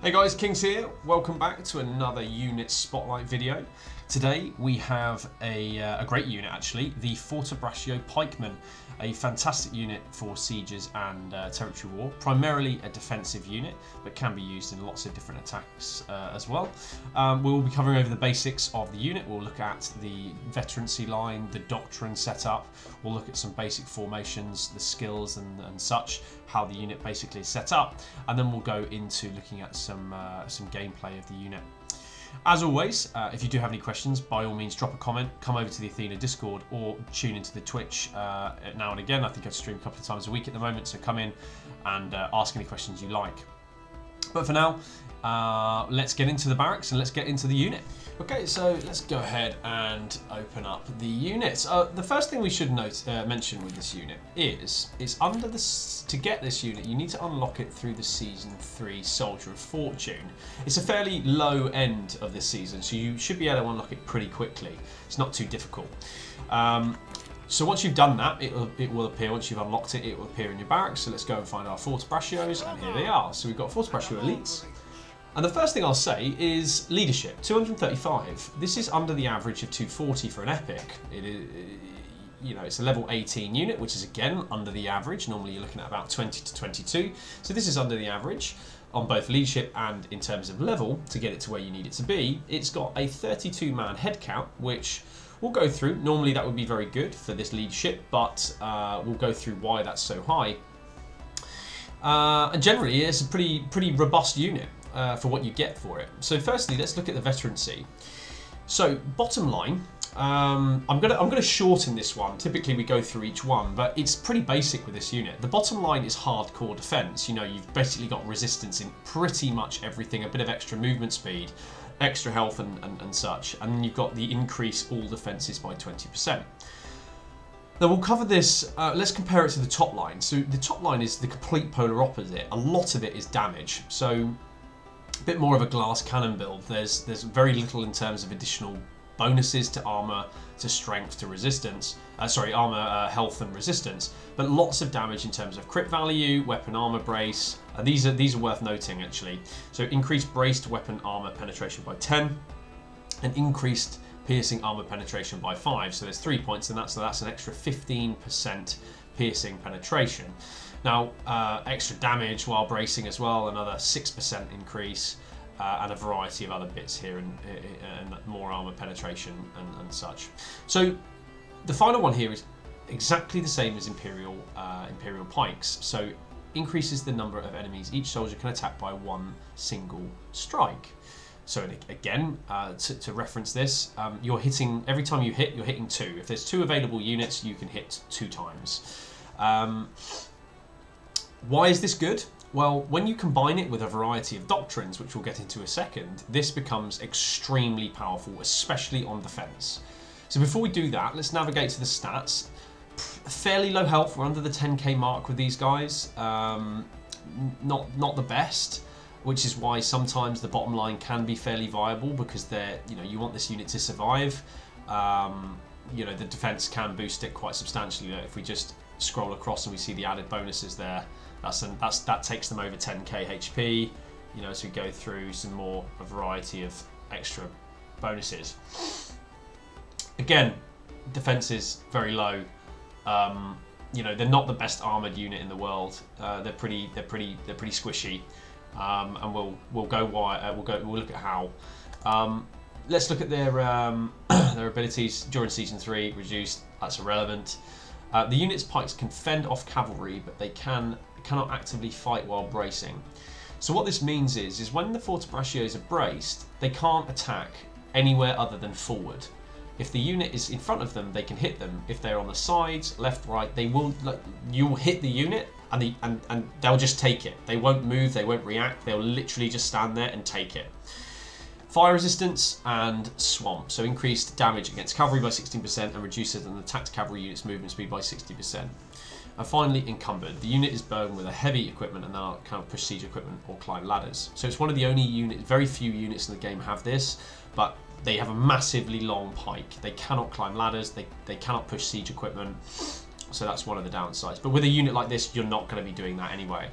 Hey guys, Kings here. Welcome back to another unit spotlight video. Today we have a great unit actually, the Fortebraccio Pikeman, a fantastic unit for sieges and territory war. Primarily a defensive unit, but can be used in lots of different attacks as well. We'll be covering over the basics of the unit. We'll look at the veterancy line, the doctrine setup. We'll look at some basic formations, the skills and such, how the unit basically is set up, and then we'll go into looking at some gameplay of the unit. As always, if you do have any questions, by all means drop a comment, come over to the Athena Discord or tune into the Twitch now and again. I think I stream a couple of times a week at the moment, so come in and ask any questions you like. But for now, let's get into the barracks and let's get into the unit. Okay, so let's go ahead and open up the units. The first thing we should mention with this unit is to get this unit, you need to unlock it through the Season 3 Soldier of Fortune. It's a fairly low end of this season, so you should be able to unlock it pretty quickly. It's not too difficult. So once you've done that, it will appear, once you've unlocked it, it will appear in your barracks. So let's go and find our Fortebraccios, and here they are. So we've got Fortebraccio Elites. And the first thing I'll say is leadership, 235. This is under the average of 240 for an epic. It is, it's a level 18 unit, which is again under the average. Normally you're looking at about 20 to 22. So this is under the average on both leadership and in terms of level to get it to where you need it to be. It's got a 32-man head count, which we'll go through. Normally that would be very good for this leadership, but we'll go through why that's so high. And generally it's a pretty robust unit. For what you get for it. So firstly, let's look at the veterancy. So bottom line, I'm gonna shorten this one. Typically we go through each one, but it's pretty basic with this unit. The bottom line is hardcore defense. You know, you've basically got resistance in pretty much everything, a bit of extra movement speed, extra health and such, and then you've got the increase all defenses by 20%. Now we'll cover this, let's compare it to the top line. So the top line is the complete polar opposite. A lot of it is damage. So a bit more of a glass cannon build. There's very little in terms of additional bonuses to armor, to strength, to resistance. Armor, health, and resistance. But lots of damage in terms of crit value, weapon armor brace. These are worth noting actually. So increased braced weapon armor penetration by 10, and increased piercing armor penetration by 5. So there's 3 points in that. So that's an extra 15% piercing penetration. Now, extra damage while bracing as well, another 6% increase, and a variety of other bits here, and more armor penetration and such. So the final one here is exactly the same as Imperial Pikes. So increases the number of enemies each soldier can attack by one single strike. So again, to reference this, you're hitting, every time you hit, you're hitting 2. If there's 2 available units, you can hit 2 times. Why is this good? Well, when you combine it with a variety of doctrines, which we'll get into a second, this becomes extremely powerful, especially on defense. So before we do that, let's navigate to the stats. Fairly low health, we're under the 10k mark with these guys. Not the best, which is why sometimes the bottom line can be fairly viable, because you want this unit to survive. The defense can boost it quite substantially. If we just scroll across and we see the added bonuses there, that takes them over 10k HP. As we go through a variety of extra bonuses. Again, defense is very low. They're not the best armored unit in the world. They're pretty squishy. And we'll look at how. Let's look at their abilities during Season 3. Reduced. That's irrelevant. The unit's pikes can fend off cavalry, but they cannot actively fight while bracing. So what this means is when the Fortebraccios are braced, they can't attack anywhere other than forward. If the unit is in front of them, they can hit them. If they're on the sides, left, right, you'll hit the unit and they'll just take it. They won't move, they won't react, they'll literally just stand there and take it. Fire resistance and swamp, so increased damage against cavalry by 16% and reduces an attacked cavalry unit's movement speed by 60%. And finally, encumbered. The unit is burdened with a heavy equipment and now cannot push siege equipment or climb ladders. So it's one of the only units, very few units in the game have this, but they have a massively long pike. They cannot climb ladders, they cannot push siege equipment, so that's one of the downsides. But with a unit like this, you're not going to be doing that anyway.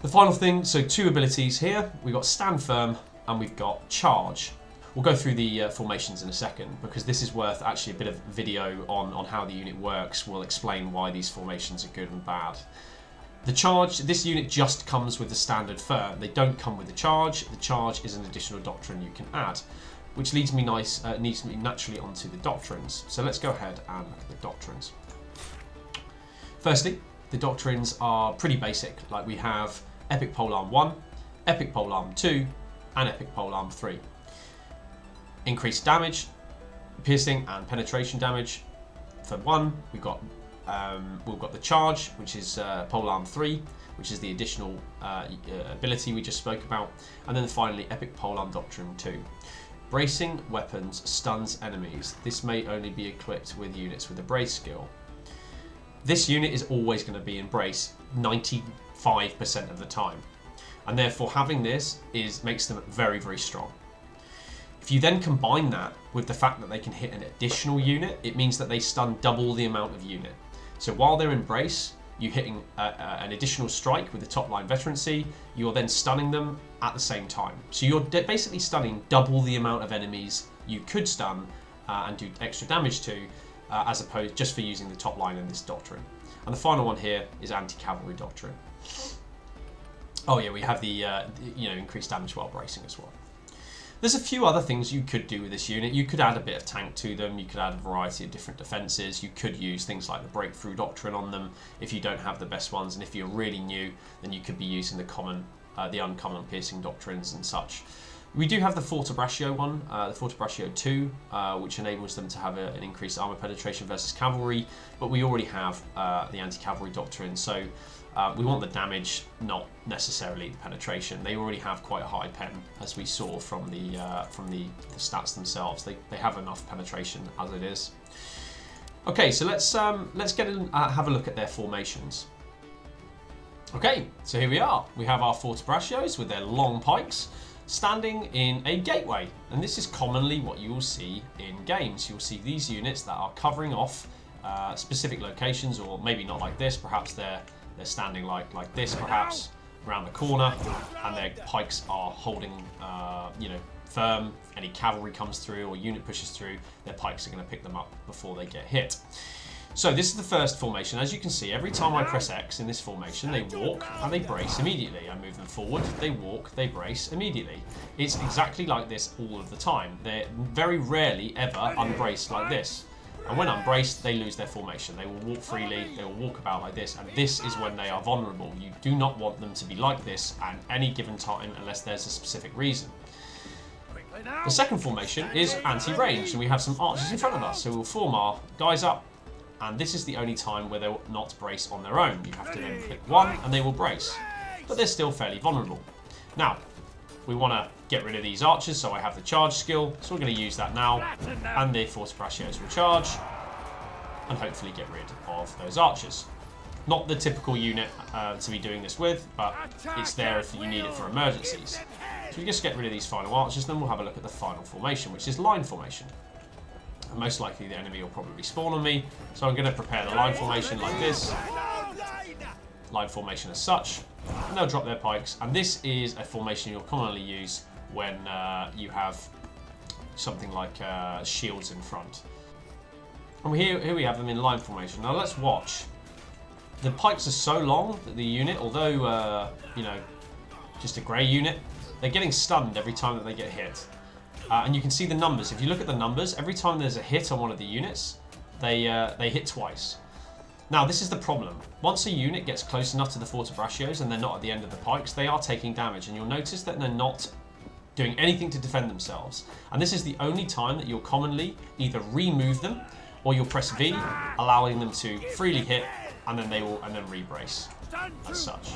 The final thing, so 2 abilities here. We've got stand firm and we've got charge. We'll go through the formations in a second because this is worth actually a bit of video on how the unit works. We'll explain why these formations are good and bad. The charge, this unit just comes with the standard firm. They don't come with the charge. The charge is an additional doctrine you can add, which leads me naturally onto the doctrines. So let's go ahead and look at the doctrines. Firstly, the doctrines are pretty basic. Like we have Epic Polearm 1, Epic Polearm 2, and Epic Polearm 3. Increased damage, piercing and penetration damage. For 1, we've got the charge, which is Polearm 3, which is the additional ability we just spoke about. And then finally, Epic Polearm Doctrine 2. Bracing weapons stuns enemies. This may only be equipped with units with a brace skill. This unit is always going to be in brace 95% of the time, and therefore having this makes them very, very strong. If you then combine that with the fact that they can hit an additional unit, it means that they stun double the amount of unit. So while they're in brace, you're hitting an additional strike with the top line veterancy, you're then stunning them at the same time. So you're basically stunning double the amount of enemies you could stun and do extra damage to, as opposed just for using the top line in this doctrine. And the final one here is anti-cavalry doctrine. Oh yeah, we have the increased damage while bracing as well. There's a few other things you could do with this unit. You could add a bit of tank to them. You could add a variety of different defenses. You could use things like the breakthrough doctrine on them if you don't have the best ones. And if you're really new, then you could be using the uncommon piercing doctrines and such. We do have the Fortebraccio one, the Fortebraccio 2, which enables them to have an increased armor penetration versus cavalry, but we already have the anti-cavalry doctrine, so we want the damage, not necessarily the penetration. They already have quite a high pen, as we saw from the stats themselves. They have enough penetration as it is. Okay, so let's get in, have a look at their formations. Okay, so here we are. We have our Fortebraccios with their long pikes, standing in a gateway, and this is commonly what you will see in games. You'll see these units that are covering off specific locations, or maybe not like this. Perhaps they're standing like this, perhaps around the corner, and their pikes are holding firm. Any cavalry comes through or unit pushes through, their pikes are going to pick them up before they get hit. So this is the first formation. As you can see, every time I press X in this formation, they walk and they brace immediately. I move them forward, they walk, they brace immediately. It's exactly like this all of the time. They're very rarely ever unbraced like this. And when unbraced, they lose their formation. They will walk freely, they will walk about like this, and this is when they are vulnerable. You do not want them to be like this at any given time unless there's a specific reason. The second formation is anti-range, and we have some archers in front of us. So we'll form our guys up, and this is the only time where they'll not brace on their own. You have to then click 1 and they will brace, but they're still fairly vulnerable. Now, we want to get rid of these archers, so I have the charge skill, so we're going to use that now, and the Fortebraccios will charge, and hopefully get rid of those archers. Not the typical unit to be doing this with, but it's there if you need it for emergencies. So we just get rid of these final archers, then we'll have a look at the final formation, which is line formation. And most likely the enemy will probably spawn on me, so I'm going to prepare the line formation like this, line formation as such, and they'll drop their pikes. And this is a formation you'll commonly use when you have something like shields in front. And here we have them in line formation. Now let's watch. The pikes are so long that the unit, although just a grey unit, they're getting stunned every time that they get hit. And you can see the numbers. If you look at the numbers, every time there's a hit on one of the units, they hit twice. Now, this is the problem. Once a unit gets close enough to the Fortebraccios and they're not at the end of the pikes, they are taking damage, and you'll notice that they're not doing anything to defend themselves. And this is the only time that you'll commonly either remove them or you'll press V, allowing them to freely hit, and then re-brace as such.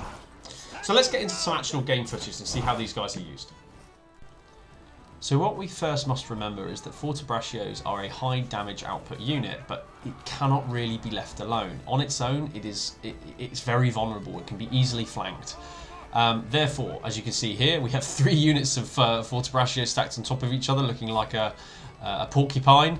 So let's get into some actual game footage and see how these guys are used. So what we first must remember is that Fortebraccios are a high damage output unit, but it cannot really be left alone. On its own, it's very vulnerable. It can be easily flanked. Therefore, as you can see here, we have 3 units of Fortebraccio stacked on top of each other, looking like a porcupine.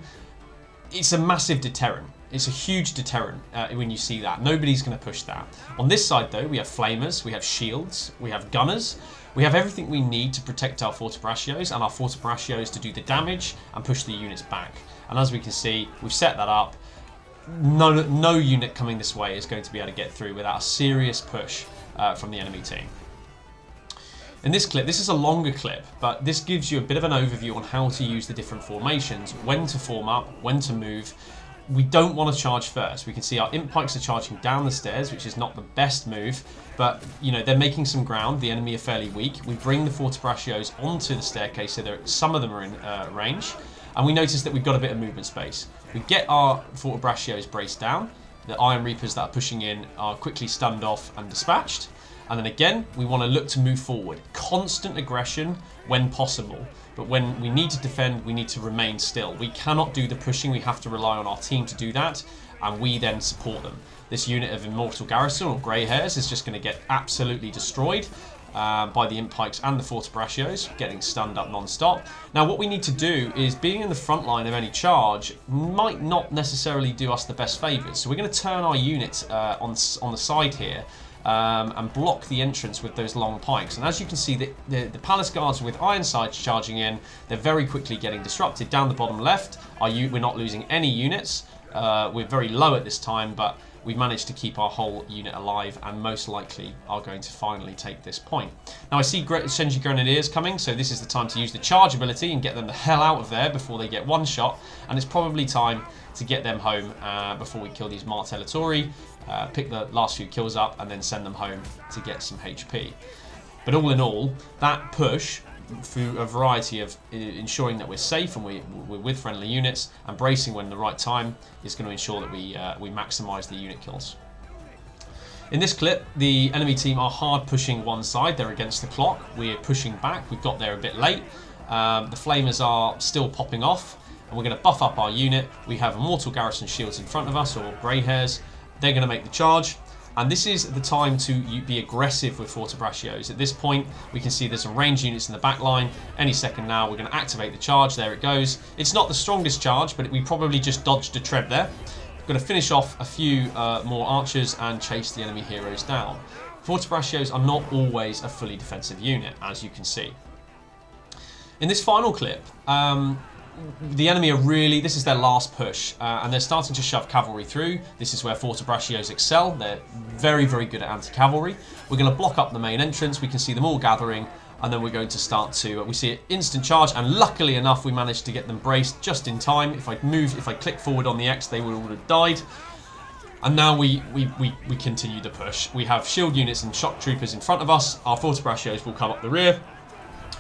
It's a massive deterrent. It's a huge deterrent when you see that. Nobody's going to push that. On this side though, we have flamers, we have shields, we have gunners. We have everything we need to protect our Fortebraccios and our Fortebraccios to do the damage and push the units back. And as we can see, we've set that up. No unit coming this way is going to be able to get through without a serious push from the enemy team. In this clip, this is a longer clip, but this gives you a bit of an overview on how to use the different formations, when to form up, when to move. We don't want to charge first. We can see our imp pikes are charging down the stairs, which is not the best move, but you know, they're making some ground. The enemy are fairly weak. We bring the Fortebraccios onto the staircase, so some of them are in range, and we notice that we've got a bit of movement space. We get our Fortebraccios braced down. The Iron Reapers that are pushing in are quickly stunned off and dispatched. And then again, we want to look to move forward. Constant aggression when possible. But when we need to defend, we need to remain still. We cannot do the pushing. We have to rely on our team to do that. And we then support them. This unit of Immortal Garrison, or Grey Hairs, is just going to get absolutely destroyed by the Imp Pikes and the Fortebraccios, getting stunned up non-stop. Now what we need to do is, being in the front line of any charge might not necessarily do us the best favours. So we're going to turn our units on the side here, and block the entrance with those long pikes. And as you can see, the Palace Guards with iron sights charging in, they're very quickly getting disrupted. Down the bottom left, we're not losing any units. We're very low at this time, but we've managed to keep our whole unit alive and most likely are going to finally take this point. Now I see Shenji Grenadiers coming, so this is the time to use the charge ability and get them the hell out of there before they get one shot. And it's probably time to get them home before we kill these Martellatori. Pick the last few kills up and then send them home to get some HP. But all in all, that push through a variety of ensuring that we're safe and we're with friendly units and bracing when the right time is going to ensure that we maximise the unit kills. In this clip, the enemy team are hard pushing one side. They're against the clock. We're pushing back. We've got there a bit late. The flamers are still popping off and we're going to buff up our unit. We have Immortal Garrison shields in front of us, or Grey Hairs. They're going to make the charge, and this is the time to be aggressive with Fortebraccios. At this point, we can see there's some range units in the back line. Any second now, we're going to activate the charge. There it goes. It's not the strongest charge, but we probably just dodged a treb there. We're going to finish off a few more archers and chase the enemy heroes down. Fortebraccios are not always a fully defensive unit, as you can see. In this final clip, the enemy are really, this is their last push, and they're starting to shove cavalry through. This is where Fortebraccios excel. They're very, very good at anti-cavalry. We're going to block up the main entrance. We can see them all gathering, and then we're going to start to, we see an instant charge, and luckily enough, we managed to get them braced just in time. If I click forward on the X, they would have died. And now we continue to push. We have shield units and shock troopers in front of us. Our Fortebraccios will come up the rear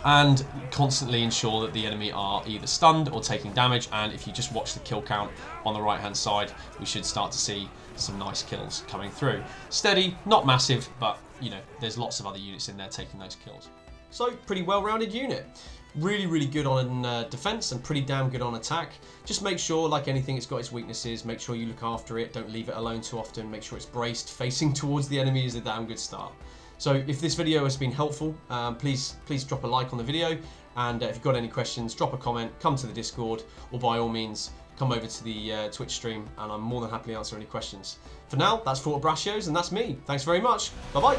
and constantly ensure that the enemy are either stunned or taking damage. And if you just watch the kill count on the right hand side, we should start to see some nice kills coming through. Steady, not massive, but you know, there's lots of other units in there taking those kills. So pretty well-rounded unit. Really, really good on defense and pretty damn good on attack. Just make sure, like anything, it's got its weaknesses. Make sure you look after it. Don't leave it alone too often. Make sure it's braced. Facing towards the enemy is a damn good start. So if this video has been helpful, please drop a like on the video, and if you've got any questions, drop a comment, come to the Discord, or by all means come over to the Twitch stream, and I'm more than happy to answer any questions. For now, that's Fortebraccios, and that's me. Thanks very much. Bye bye.